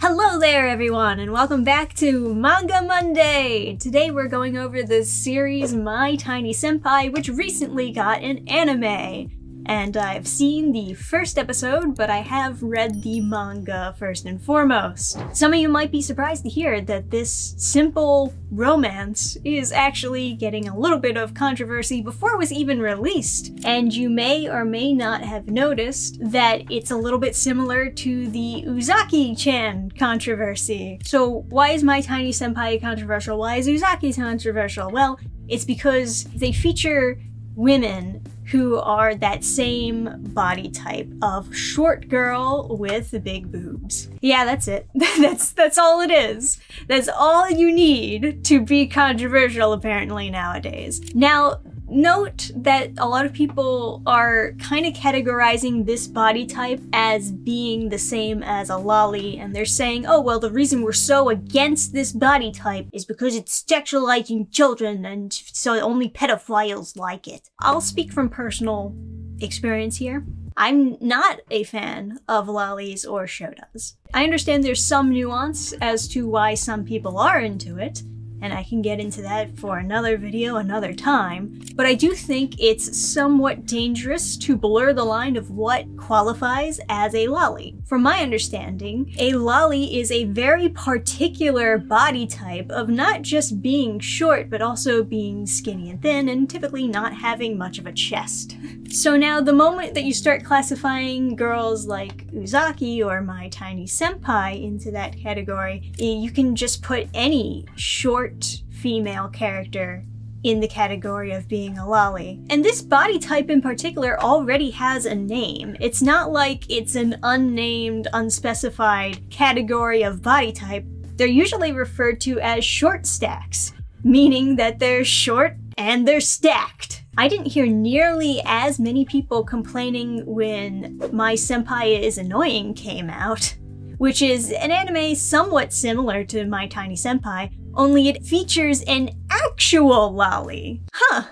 Hello there everyone, and welcome back to Manga Monday! Today we're going over the series My Tiny Senpai, which recently got an anime. And I've seen the first episode, but I have read the manga first and foremost. Some of you might be surprised to hear that this simple romance is actually getting a little bit of controversy before it was even released. And you may or may not have noticed that it's a little bit similar to the Uzaki-chan controversy. So why is My Tiny Senpai controversial? Why is Uzaki controversial? Well, it's because they feature women who are that same body type of short girl with the big boobs. Yeah, that's it. That's all it is. That's all you need to be controversial apparently nowadays. Now, note that a lot of people are kind of categorizing this body type as being the same as a lolly, and they're saying, oh, well, the reason we're so against this body type is because it's sexualizing children, and so only pedophiles like it. I'll speak from personal experience here. I'm not a fan of lollies or shotas. I understand there's some nuance as to why some people are into it, and I can get into that for another video another time, but I do think it's somewhat dangerous to blur the line of what qualifies as a lolly. From my understanding, a lolly is a very particular body type of not just being short, but also being skinny and thin, and typically not having much of a chest. So now, the moment that you start classifying girls like Uzaki or My Tiny Senpai into that category, you can just put any short female character in the category of being a lolly. And this body type in particular already has a name. It's not like it's an unnamed, unspecified category of body type. They're usually referred to as short stacks, meaning that they're short and they're stacked. I didn't hear nearly as many people complaining when My Senpai is Annoying came out, which is an anime somewhat similar to My Tiny Senpai, only it features an actual lolly. Huh.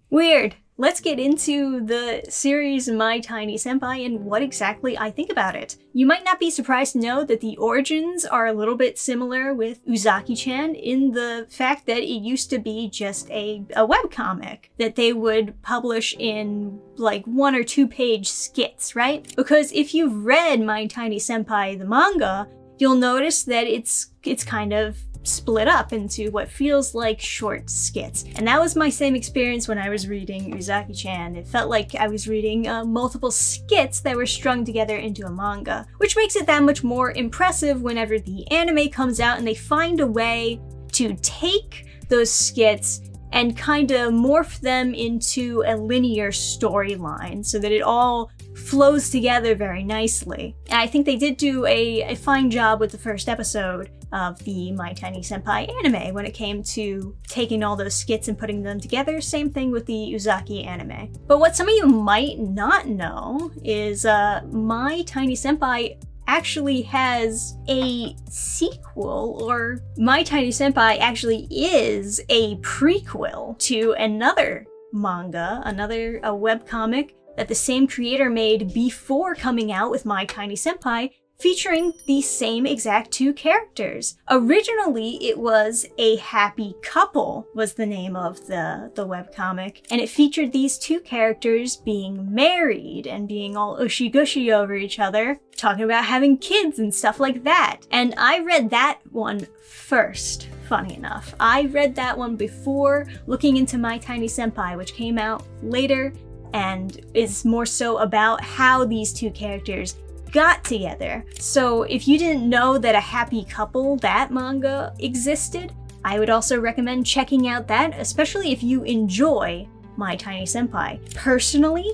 Weird. Let's get into the series My Tiny Senpai and what exactly I think about it. You might not be surprised to know that the origins are a little bit similar with Uzaki-chan in the fact that it used to be just a webcomic that they would publish in like 1 or 2 page skits, right? Because if you've read My Tiny Senpai, the manga, you'll notice that it's kind of split up into what feels like short skits. And that was my same experience when I was reading Uzaki-chan. It felt like I was reading multiple skits that were strung together into a manga, which makes it that much more impressive whenever the anime comes out and they find a way to take those skits and kind of morph them into a linear storyline so that it all flows together very nicely. And I think they did do a fine job with the first episode of the My Tiny Senpai anime when it came to taking all those skits and putting them together. Same thing with the Uzaki anime. But what some of you might not know is My Tiny Senpai actually has a sequel, or My Tiny Senpai actually is a prequel to another manga, a webcomic that the same creator made before coming out with My Tiny Senpai, featuring the same exact 2 characters. Originally, it was A Happy Couple was the name of the webcomic, and it featured these 2 characters being married and being all ushy-gushy over each other, talking about having kids and stuff like that. And I read that one first, funny enough. I read that one before looking into My Tiny Senpai, which came out later and is more so about how these 2 characters got together. So if you didn't know that A Happy Couple, that manga, existed, I would also recommend checking out that, especially if you enjoy My Tiny Senpai. Personally,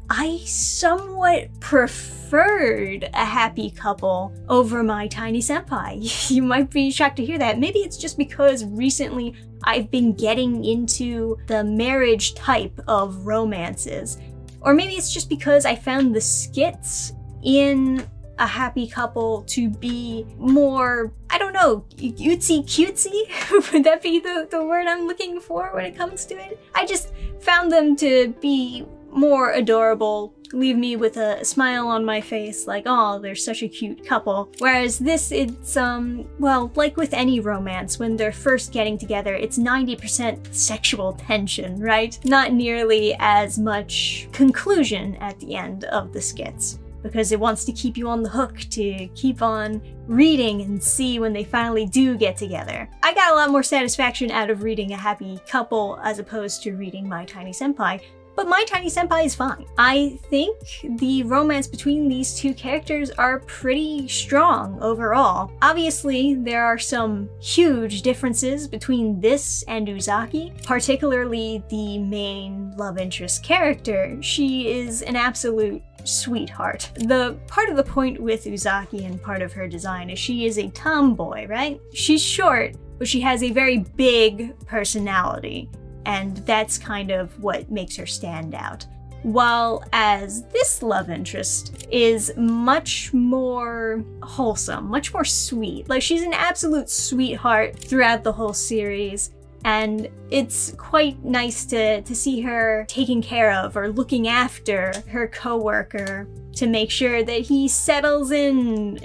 I somewhat preferred A Happy Couple over My Tiny Senpai. You might be shocked to hear that. Maybe it's just because recently I've been getting into the marriage type of romances. Or maybe it's just because I found the skits in A Happy Couple to be more, I don't know, cutesy cutesy? Would that be the word I'm looking for when it comes to it? I just found them to be more adorable, leave me with a smile on my face, like, oh, they're such a cute couple. Whereas this, it's, well, like with any romance, when they're first getting together, it's 90% sexual tension, right? Not nearly as much conclusion at the end of the skits, because it wants to keep you on the hook to keep on reading and see when they finally do get together. I got a lot more satisfaction out of reading a happy couple as opposed to reading My Tiny Senpai, but My Tiny Senpai is fine. I think the romance between these two characters are pretty strong overall. Obviously, there are some huge differences between this and Uzaki, particularly the main love interest character. She is an absolute sweetheart. The part of the point with Uzaki and part of her design is she is a tomboy, right? She's short, but she has a very big personality, and that's kind of what makes her stand out. While as this love interest is much more wholesome, much more sweet. Like, she's an absolute sweetheart throughout the whole series, and it's quite nice to see her taking care of or looking after her coworker to make sure that he settles in,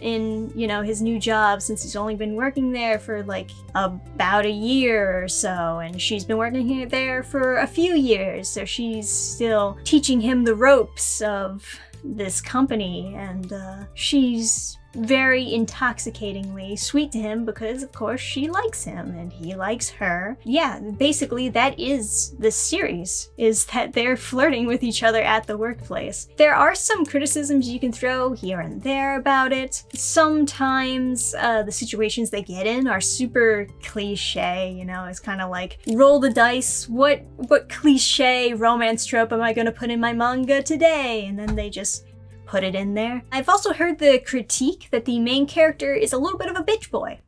you know, his new job, since he's only been working there for like about a year or so, and she's been working there for a few years, so she's still teaching him the ropes of this company, and she's very intoxicatingly sweet to him because, of course, she likes him and he likes her. Yeah, basically that is the series, is that they're flirting with each other at the workplace. There are some criticisms you can throw here and there about it. Sometimes the situations they get in are super cliche, you know, it's kind of like, roll the dice, what cliche romance trope am I gonna put in my manga today? And then they just put it in there. I've also heard the critique that the main character is a little bit of a bitch boy.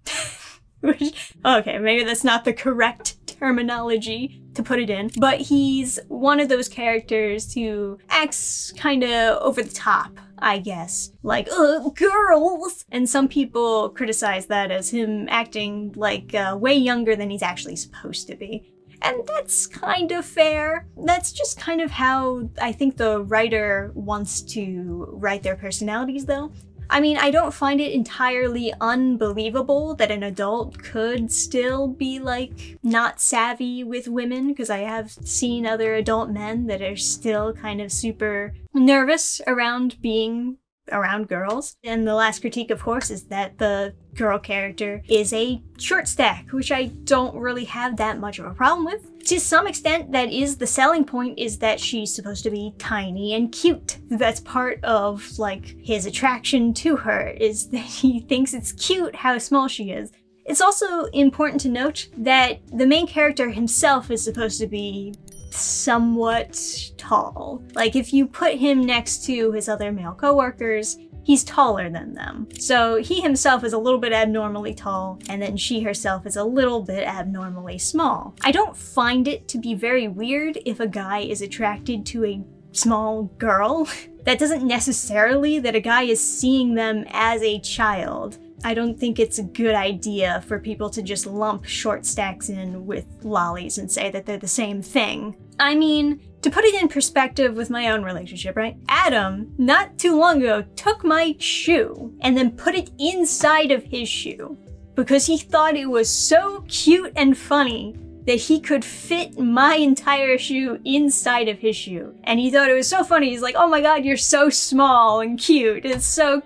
Which, okay, maybe that's not the correct terminology to put it in, but he's one of those characters who acts kind of over the top, I guess. Like, girls! And some people criticize that as him acting like way younger than he's actually supposed to be. And that's kind of fair. That's just kind of how I think the writer wants to write their personalities, though. I mean, I don't find it entirely unbelievable that an adult could still be, like, not savvy with women, because I have seen other adult men that are still kind of super nervous around being around girls. And the last critique, of course, is that the girl character is a short stack, which I don't really have that much of a problem with. To some extent, that is the selling point, is that she's supposed to be tiny and cute. That's part of, like, his attraction to her, is that he thinks it's cute how small she is. It's also important to note that the main character himself is supposed to be somewhat tall. Like, if you put him next to his other male coworkers, he's taller than them. So he himself is a little bit abnormally tall, and then she herself is a little bit abnormally small. I don't find it to be very weird if a guy is attracted to a small girl. That doesn't necessarily that a guy is seeing them as a child. I don't think it's a good idea for people to just lump short stacks in with lollies and say that they're the same thing. I mean, to put it in perspective with my own relationship, right? Adam, not too long ago, took my shoe and then put it inside of his shoe because he thought it was so cute and funny that he could fit my entire shoe inside of his shoe. And he thought it was so funny. He's like, oh my god, you're so small and cute. It's so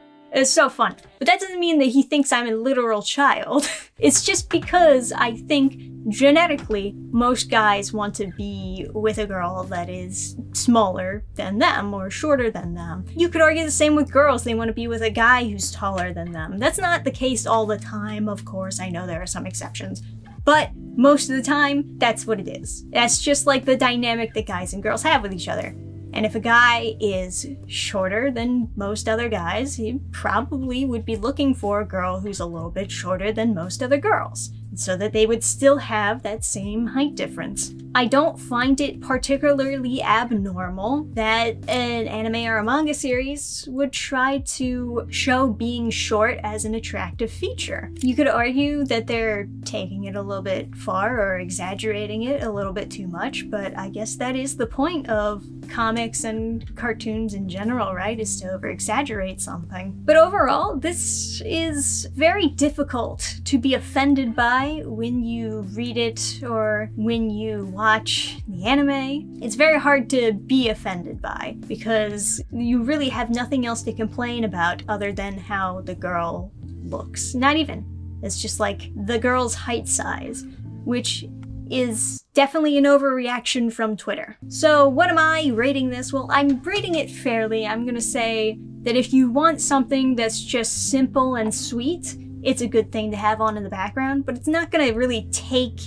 fun. But that doesn't mean that he thinks I'm a literal child. It's just because I think genetically, most guys want to be with a girl that is smaller than them or shorter than them. You could argue the same with girls. They want to be with a guy who's taller than them. That's not the case all the time, of course. I know there are some exceptions. But most of the time, that's what it is. That's just like the dynamic that guys and girls have with each other. And if a guy is shorter than most other guys, he probably would be looking for a girl who's a little bit shorter than most other girls. so that they would still have that same height difference. I don't find it particularly abnormal that an anime or a manga series would try to show being short as an attractive feature. You could argue that they're taking it a little bit far or exaggerating it a little bit too much, but I guess that is the point of comics and cartoons in general, right? Is to over-exaggerate something. But overall, this is very difficult to be offended by when you read it or when you watch the anime. It's very hard to be offended by because you really have nothing else to complain about other than how the girl looks. Not even. It's just like the girl's height size, which is definitely an overreaction from Twitter. So what am I rating this? Well, I'm rating it fairly. I'm gonna say that if you want something that's just simple and sweet, it's a good thing to have on in the background, but it's not gonna really take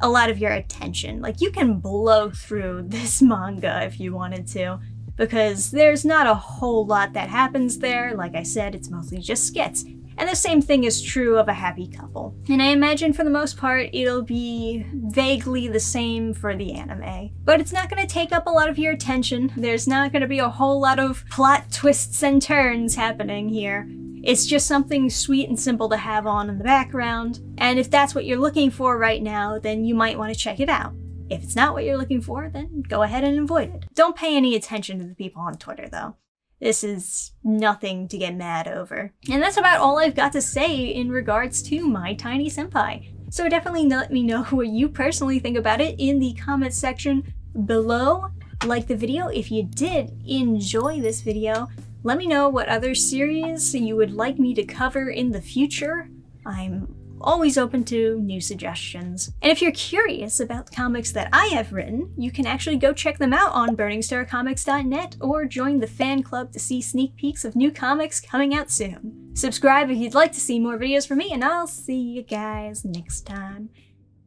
a lot of your attention. Like, you can blow through this manga if you wanted to, because there's not a whole lot that happens there. Like I said, it's mostly just skits. And the same thing is true of A Happy Couple. And I imagine for the most part, it'll be vaguely the same for the anime. But it's not going to take up a lot of your attention. There's not going to be a whole lot of plot twists and turns happening here. It's just something sweet and simple to have on in the background. And if that's what you're looking for right now, then you might want to check it out. If it's not what you're looking for, then go ahead and avoid it. Don't pay any attention to the people on Twitter, though. This is nothing to get mad over. And that's about all I've got to say in regards to My Tiny Senpai. So definitely let me know what you personally think about it in the comments section below. Like the video if you did enjoy this video. Let me know what other series you would like me to cover in the future. I'm always open to new suggestions. And if you're curious about the comics that I have written, you can actually go check them out on burningstarcomics.net or join the fan club to see sneak peeks of new comics coming out soon. Subscribe if you'd like to see more videos from me, and I'll see you guys next time.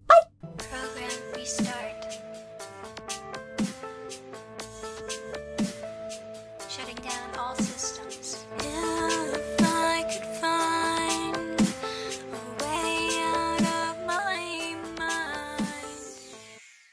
Bye!